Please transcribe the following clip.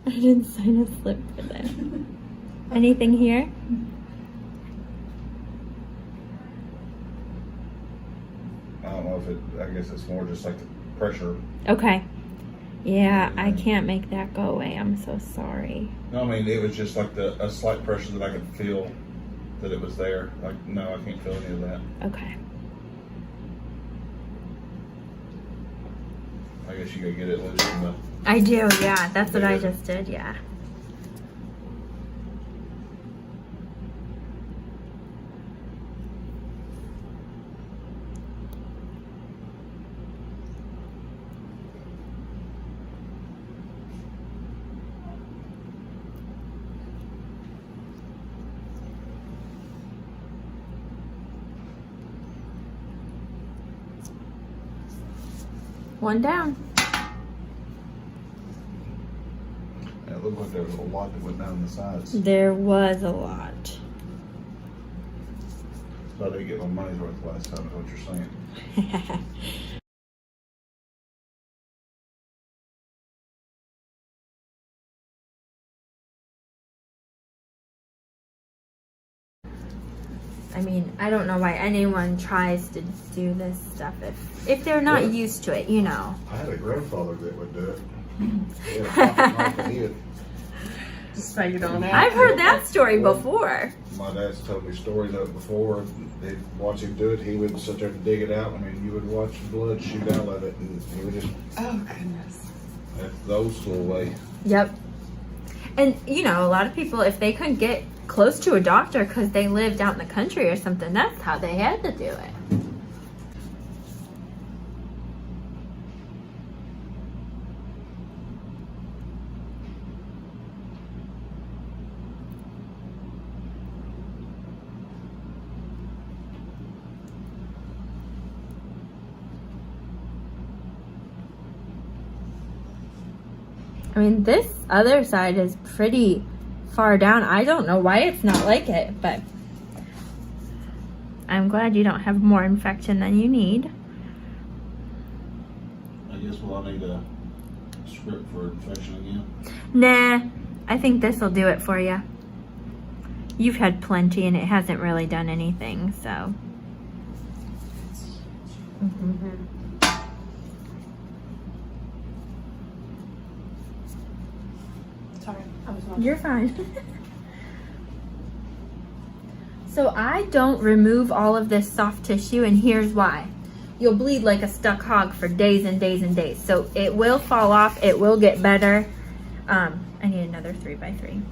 I didn't sign a slip for that. Anything here? I don't know if it, I guess it's more just like the pressure. Okay. Yeah, I can't make that go away. I'm so sorry. No, I mean, it was just like a slight pressure that I could feel that it was there. Like, no, I can't feel any of that. Okay. I guess you gotta get it loose from the... I do, yeah. That's what I just did, yeah. One down. It looked like there was a lot that went down the sides. There was a lot. So I didn't get my money's worth last time, is what you're saying. I mean, I don't know why anyone tries to do this stuff if they're not used to it, you know. I had a grandfather that would do it. Yeah, Just figured on out. I've heard that story before. my dad's told me stories of it before. They'd watch him do it. He would sit there and dig it out. I mean, you would watch blood shoot out of it, and he would just. Oh goodness. That's the old school way. Yep. And, you know, a lot of people, if they couldn't get close to a doctor because they lived out in the country or something, that's how they had to do it. I mean, this other side is pretty far down. I don't know why it's not like it, but I'm glad you don't have more infection than you need. I guess we'll need a script for infection again. Nah, I think this will do it for you. You've had plenty and it hasn't really done anything, so. Sorry, I was watching. You're fine. So I don't remove all of this soft tissue, and here's why. You'll bleed like a stuck hog for days and days and days. So it will fall off, it will get better. I need another 3x3.